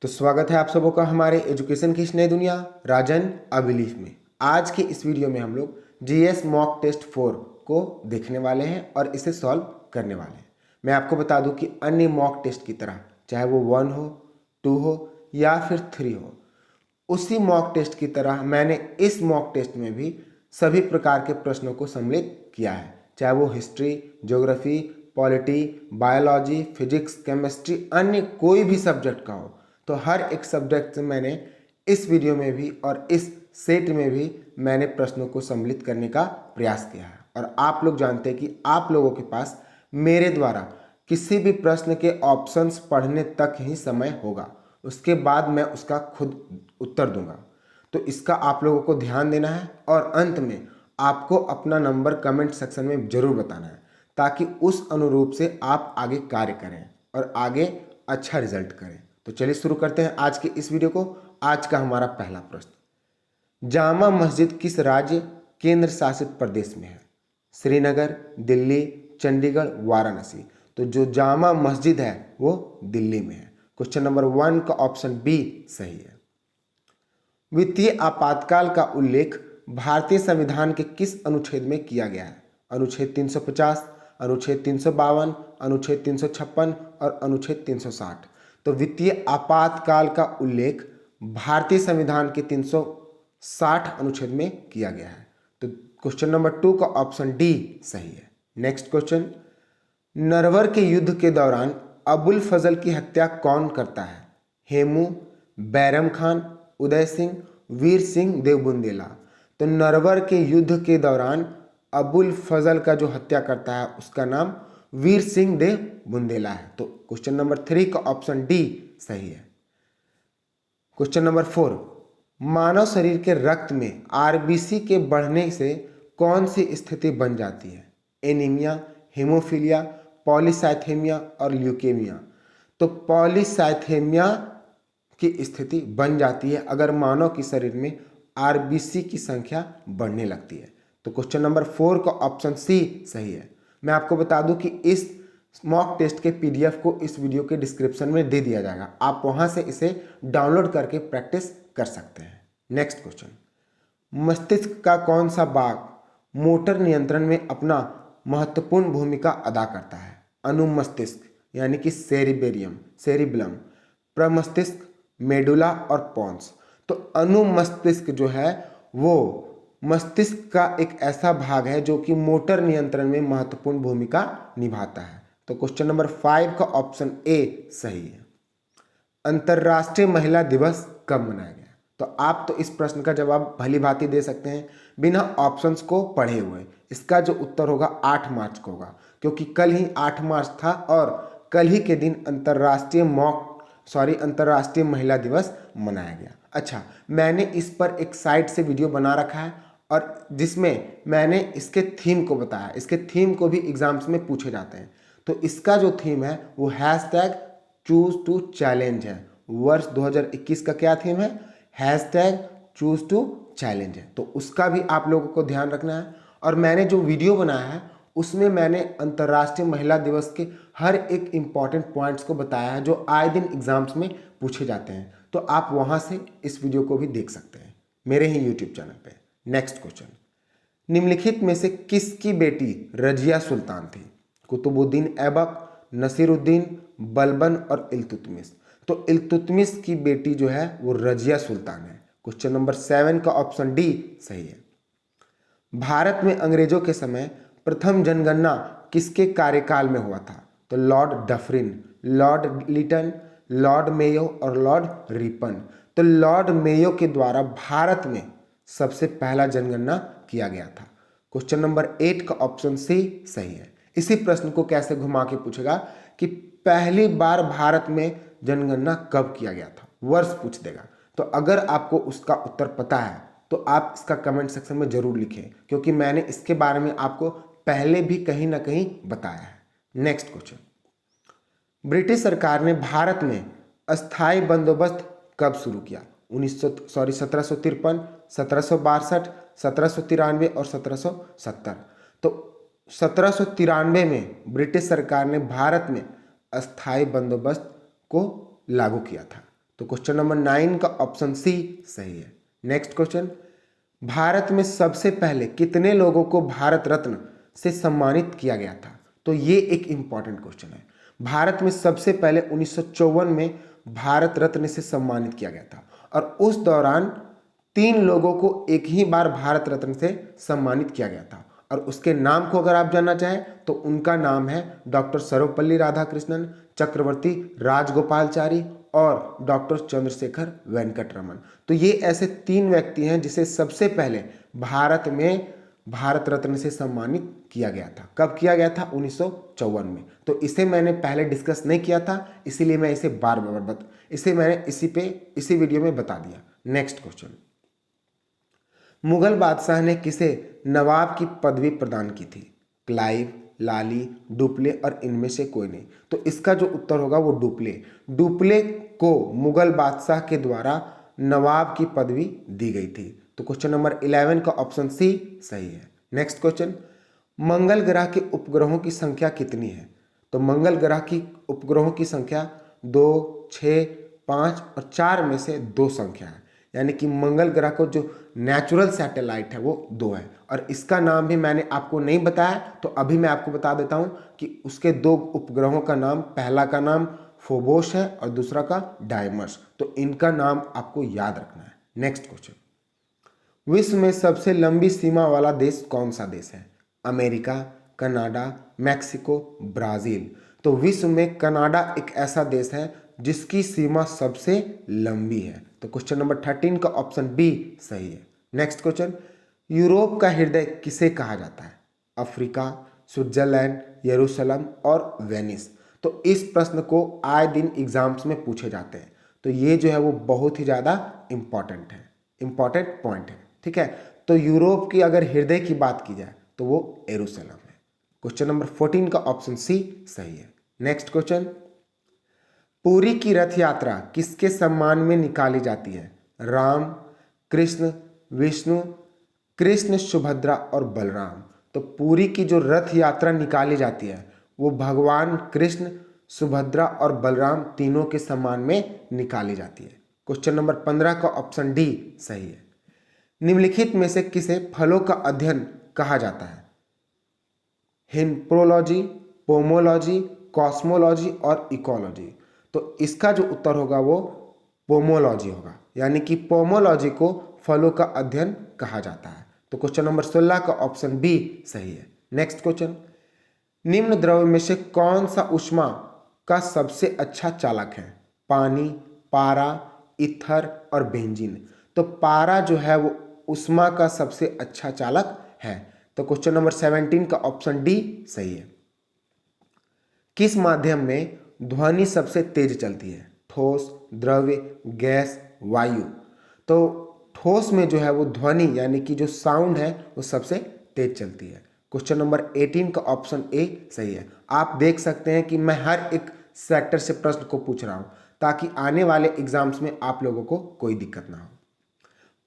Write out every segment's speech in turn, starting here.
तो स्वागत है आप सबों का हमारे एजुकेशन की इस नई दुनिया राजन अबिलीफ में। आज के इस वीडियो में हम लोग जीएस मॉक टेस्ट 4 को देखने वाले हैं और इसे सॉल्व करने वाले हैं। मैं आपको बता दूं कि अन्य मॉक टेस्ट की तरह चाहे वो 1 हो, 2 हो या फिर 3 हो, उसी मॉक टेस्ट की तरह मैंने इस मॉक टेस्ट में भी सभी प्रकार के प्रश्नों को सम्मिलित किया है, चाहे वो history, geography, polity, biology, physics, chemistry, अन्य कोई भी सब्जेक्ट का हो। तो हर एक सब्जेक्ट से मैंने इस वीडियो में भी और इस सेट में भी मैंने प्रश्नों को सम्मिलित करने का प्रयास किया है। और आप लोग जानते हैं कि आप लोगों के पास मेरे द्वारा किसी भी प्रश्न के ऑप्शंस पढ़ने तक ही समय होगा, उसके बाद मैं उसका खुद उत्तर दूंगा। तो इसका आप लोगों को ध्यान देना है और अंत में आपको अपना नंबर कमेंट सेक्शन में जरूर बताना है, ताकि उस अनुरूप से आप आगे कार्य करें और आगे अच्छा रिजल्ट करें। तो चलिए शुरू करते हैं आज के इस वीडियो को। आज का हमारा पहला प्रश्न, जामा मस्जिद किस राज्य केंद्र शासित प्रदेश में है? श्रीनगर, दिल्ली, चंडीगढ़, वाराणसी। तो जो जामा मस्जिद है वो दिल्ली में है। क्वेश्चन नंबर 1 का ऑप्शन बी सही है। वित्तीय आपातकाल का उल्लेख भारतीय संविधान के किस अनुच्छेद में किया गया है? अनुच्छेद 350, अनुच्छेद 352, अनुच्छेद 356 और अनुच्छेद 360। तो वित्तीय आपातकाल का उल्लेख भारतीय संविधान के 360 अनुच्छेद में किया गया है। तो क्वेश्चन नंबर 2 का ऑप्शन डी सही है। नेक्स्ट क्वेश्चन, नरवर के युद्ध के दौरान अबुल फजल की हत्या कौन करता है? हेमू, बैरम खान, उदय सिंह, वीर सिंह देवबुंदेला। तो नरवर के युद्ध के दौरान अबुल फजल का जो हत्या करता है उसका नाम वीर सिंह देव बुंदेला है। तो क्वेश्चन नंबर 3 का ऑप्शन डी सही है। क्वेश्चन नंबर 4, मानव शरीर के रक्त में आरबीसी के बढ़ने से कौन सी स्थिति बन जाती है? एनीमिया, हीमोफीलिया, पॉलीसाइथेमिया और ल्यूकेमिया। तो पॉलीसाइथेमिया की स्थिति बन जाती है अगर मानव के शरीर में आरबीसी की संख्या बढ़ने लगती है। तो क्वेश्चन नंबर 4 का ऑप्शन सी सही है। मैं आपको बता दूं कि इस मॉक टेस्ट के पीडीएफ को इस वीडियो के डिस्क्रिप्शन में दे दिया जाएगा, आप वहां से इसे डाउनलोड करके प्रैक्टिस कर सकते हैं। नेक्स्ट क्वेश्चन, मस्तिष्क का कौन सा भाग मोटर नियंत्रण में अपना महत्वपूर्ण भूमिका अदा करता है? अनुमस्तिष्क यानी कि सेरिबेलम, प्रमस्तिष्क, मेडुला और पोन्स। तो अनुमस्तिष्क जो है वो मस्तिष्क का एक ऐसा भाग है जो कि मोटर नियंत्रण में महत्वपूर्ण भूमिका निभाता है। तो क्वेश्चन नंबर 5 का ऑप्शन ए सही है। अंतर्राष्ट्रीय महिला दिवस कब मनाया गया? तो आप तो इस प्रश्न का जवाब भली भांति दे सकते हैं बिना ऑप्शंस को पढ़े हुए। इसका जो उत्तर होगा 8 मार्च को होगा, क्योंकि कल ही 8 मार्च था और कल ही के दिन अंतर्राष्ट्रीय महिला दिवस मनाया गया। अच्छा, मैंने इस पर एक साइट से वीडियो बना रखा है और जिसमें मैंने इसके थीम को बताया। इसके थीम को भी एग्जाम्स में पूछे जाते हैं। तो इसका जो थीम है वो #चूज टू चैलेंज है। वर्ष 2021 का क्या थीम है? #चूज टू चैलेंज है। तो उसका भी आप लोगों को ध्यान रखना है। और मैंने जो वीडियो बनाया है उसमें मैंने अंतर्राष्ट्रीय महिला दिवस के हर एक इंपॉर्टेंट पॉइंट्स को बताया है जो आए दिन एग्जाम्स में पूछे जाते हैं। तो आप वहां से इस वीडियो को भी देख सकते हैं मेरे ही यूट्यूब चैनल पे। नेक्स्ट क्वेश्चन, निम्नलिखित में से किसकी बेटी रजिया सुल्तान थी? कुतुबुद्दीन ऐबक, नसीरुद्दीन, बलबन और इल्तुतमिश। तो इल्तुतमिश की बेटी जो है वो रजिया सुल्तान है। क्वेश्चन नंबर 7 का ऑप्शन डी सही है। भारत में अंग्रेजों के समय प्रथम जनगणना किसके कार्यकाल में हुआ था? तो Lord Dufferin, Lord Lytton, Lord Mayo और लॉर्ड रिपन। तो लॉर्ड मेयो के द्वारा भारत में सबसे पहला जनगणना किया गया था। क्वेश्चन नंबर 8 का ऑप्शन सी सही है। इसी प्रश्न को कैसे घुमा के पूछेगा कि पहली बार भारत में जनगणना कब किया गया था, वर्ष पूछ देगा। तो अगर आपको उसका उत्तर पता है तो आप इसका कमेंट सेक्शन में जरूर लिखें, क्योंकि मैंने इसके बारे में आपको पहले भी कहीं ना कहीं बताया है। नेक्स्ट क्वेश्चन, ब्रिटिश सरकार ने भारत में अस्थायी बंदोबस्त कब शुरू किया? 1753, 1762, 1793 और 1770। तो 1793 में ब्रिटिश सरकार ने भारत में अस्थायी बंदोबस्त को लागू किया था। तो क्वेश्चन नंबर 9 का ऑप्शन सी सही है। नेक्स्ट क्वेश्चन, भारत में सबसे पहले कितने लोगों को भारत रत्न से सम्मानित किया गया था? तो ये एक इंपॉर्टेंट क्वेश्चन है। भारत में सबसे पहले 1954 में भारत रत्न से सम्मानित किया गया था और उस दौरान 3 लोगों को एक ही बार भारत रत्न से सम्मानित किया गया था और उसके नाम को अगर आप जानना चाहें तो उनका नाम है डॉक्टर सर्वपल्ली राधाकृष्णन, चक्रवर्ती राजगोपालचारी और डॉक्टर चंद्रशेखर वेंकट रमन। तो ये ऐसे 3 व्यक्ति हैं जिसे सबसे पहले भारत में भारत रत्न से सम्मानित किया गया था। कब किया गया था? 1954 में। तो इसे मैंने पहले डिस्कस नहीं किया था, इसीलिए मैं इसे बार बार इसे मैंने इसी वीडियो में बता दिया। नेक्स्ट क्वेश्चन, मुगल बादशाह ने किसे नवाब की पदवी प्रदान की थी? क्लाइव, लाली, डुप्ले और इनमें से कोई नहीं। तो इसका जो उत्तर होगा वो डुप्ले। डुप्ले को मुगल बादशाह के द्वारा नवाब की पदवी दी गई थी। तो क्वेश्चन नंबर 11 का ऑप्शन सी सही है। नेक्स्ट क्वेश्चन, मंगल ग्रह के उपग्रहों की संख्या कितनी है? तो मंगल ग्रह की उपग्रहों की संख्या 2, 6, 5 और 4 में से 2 संख्या है, यानी कि मंगल ग्रह को जो नेचुरल सैटेलाइट है वो 2 है और इसका नाम भी मैंने आपको नहीं बताया, तो अभी मैं आपको बता देता हूं कि उसके 2 उपग्रहों का नाम, पहला का नाम फोबोस है और दूसरा का डायमस। तो इनका नाम आपको याद रखना है। नेक्स्ट क्वेश्चन, विश्व में सबसे लंबी सीमा वाला देश कौन सा देश है? America, Canada, Mexico, Brazil. तो विश्व में कनाडा एक ऐसा देश है जिसकी सीमा सबसे लंबी है। तो क्वेश्चन नंबर 13 का ऑप्शन बी सही है। नेक्स्ट क्वेश्चन, यूरोप का हृदय किसे कहा जाता है? अफ्रीका, स्विट्जरलैंड, यरूशलेम और वेनिस। तो इस प्रश्न को आए दिन एग्जाम्स में पूछे जाते हैं, तो ये जो है वो बहुत ही ज़्यादा इंपॉर्टेंट पॉइंट है। ठीक है, तो यूरोप की अगर हृदय की बात की जाए तो वो यरूशलेम है। क्वेश्चन नंबर 14 का ऑप्शन सी सही है। नेक्स्ट क्वेश्चन, पुरी की रथ यात्रा किसके सम्मान में निकाली जाती है? राम, कृष्ण, विष्णु, कृष्ण, सुभद्रा और बलराम। तो पुरी की जो रथ यात्रा निकाली जाती है वो भगवान कृष्ण, सुभद्रा और बलराम तीनों के सम्मान में निकाली जाती है। क्वेश्चन नंबर 15 का ऑप्शन डी सही है। निम्नलिखित में से किसे फलों का अध्ययन कहा जाता है? हिप्नोलॉजी, पोमोलॉजी, कॉस्मोलॉजी और इकोलॉजी। तो इसका जो उत्तर होगा वो पोमोलॉजी होगा, यानी कि पोमोलॉजी को फलों का अध्ययन कहा जाता है। तो क्वेश्चन नंबर 16 का ऑप्शन बी सही है। नेक्स्ट क्वेश्चन, निम्न द्रव्य में से कौन सा ऊष्मा का सबसे अच्छा चालक है? पानी, पारा, ईथर और बेंजीन। तो पारा जो है वो ऊष्मा का सबसे अच्छा चालक है। तो क्वेश्चन नंबर 17 का ऑप्शन डी सही है। किस माध्यम में ध्वनि सबसे तेज चलती है? ठोस, द्रव्य, गैस, वायु। तो ठोस में जो है वो ध्वनि यानी कि जो साउंड है वो सबसे तेज चलती है। क्वेश्चन नंबर 18 का ऑप्शन ए सही है। आप देख सकते हैं कि मैं हर एक सेक्टर से प्रश्न को पूछ रहा हूं ताकि आने वाले एग्जाम्स में आप लोगों को कोई दिक्कत ना हो।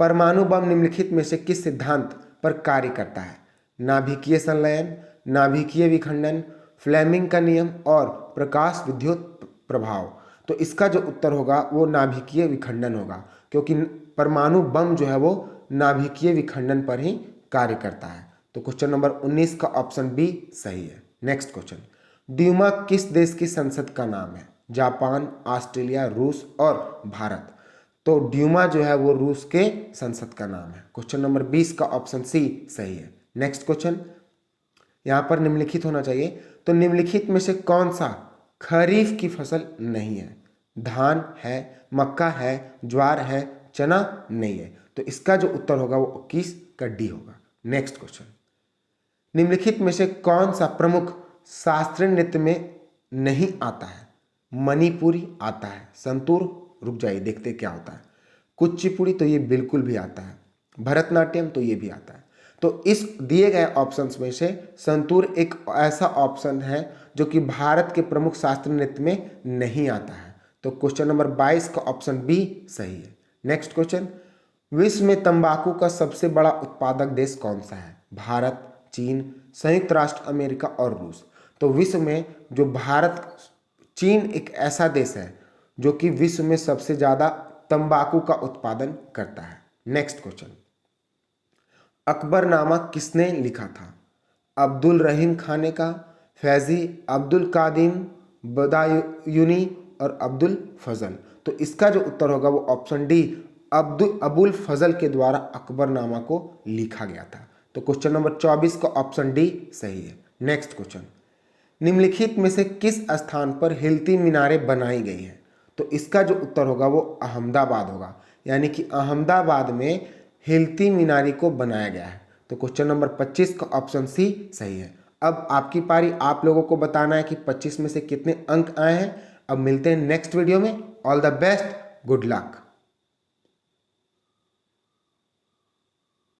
परमाणु बम निम्नलिखित में से किस सिद्धांत पर कार्य करता है? नाभिकीय संलयन, नाभिकीय विखंडन, फ्लेमिंग का नियम और प्रकाश विद्युत प्रभाव। तो इसका जो उत्तर होगा वो नाभिकीय विखंडन होगा, क्योंकि परमाणु बम जो है वो नाभिकीय विखंडन पर ही कार्य करता है। तो क्वेश्चन नंबर 19 का ऑप्शन बी सही है। नेक्स्ट क्वेश्चन, ड्यूमा किस देश की संसद का नाम है? जापान, ऑस्ट्रेलिया, रूस और भारत। तो ड्यूमा जो है वो रूस के संसद का नाम है। क्वेश्चन नंबर 20 का ऑप्शन सी सही है। नेक्स्ट क्वेश्चन, यहां पर निम्नलिखित होना चाहिए। तो निम्नलिखित में से कौन सा खरीफ की फसल नहीं है? धान है, मक्का है, ज्वार है, चना नहीं है। तो इसका जो उत्तर होगा वो 21 का डी होगा। नेक्स्ट क्वेश्चन, निम्नलिखित में से कौन सा प्रमुख शास्त्रीय नृत्य में नहीं आता है? मणिपुरी आता है, संतूर, रुक जाइए देखते क्या होता है, कुचिपुड़ी तो ये बिल्कुल भी आता है, भरतनाट्यम तो ये भी आता है। तो इस दिए गए ऑप्शंस में से संतूर एक ऐसा ऑप्शन है जो कि भारत के प्रमुख शास्त्रीय नृत्य में नहीं आता है। तो क्वेश्चन नंबर 22 का ऑप्शन बी सही है। नेक्स्ट क्वेश्चन, विश्व में तंबाकू का सबसे बड़ा उत्पादक देश कौन सा है? भारत, चीन, संयुक्त राष्ट्र अमेरिका और रूस। तो विश्व में जो चीन एक ऐसा देश है जो कि विश्व में सबसे ज़्यादा तंबाकू का उत्पादन करता है। नेक्स्ट क्वेश्चन, अकबरनामा किसने लिखा था? अब्दुल रहीम खाने का, फैजी अब्दुल कादिम बदायूनी और अब्दुल फजल। तो इसका जो उत्तर होगा वो ऑप्शन डी, अबुल फजल के द्वारा अकबरनामा को लिखा गया था। तो क्वेश्चन नंबर 24 का ऑप्शन डी सही है। नेक्स्ट क्वेश्चन, निम्नलिखित में से किस स्थान पर हिलती मीनारें बनाई गई हैं? तो इसका जो उत्तर होगा वो अहमदाबाद होगा, यानी कि अहमदाबाद में हिलती मीनारी को बनाया गया है। तो क्वेश्चन नंबर 25 का ऑप्शन सी सही है। अब आपकी पारी, आप लोगों को बताना है कि 25 में से कितने अंक आए हैं। अब मिलते हैं नेक्स्ट वीडियो में। All the best, good luck.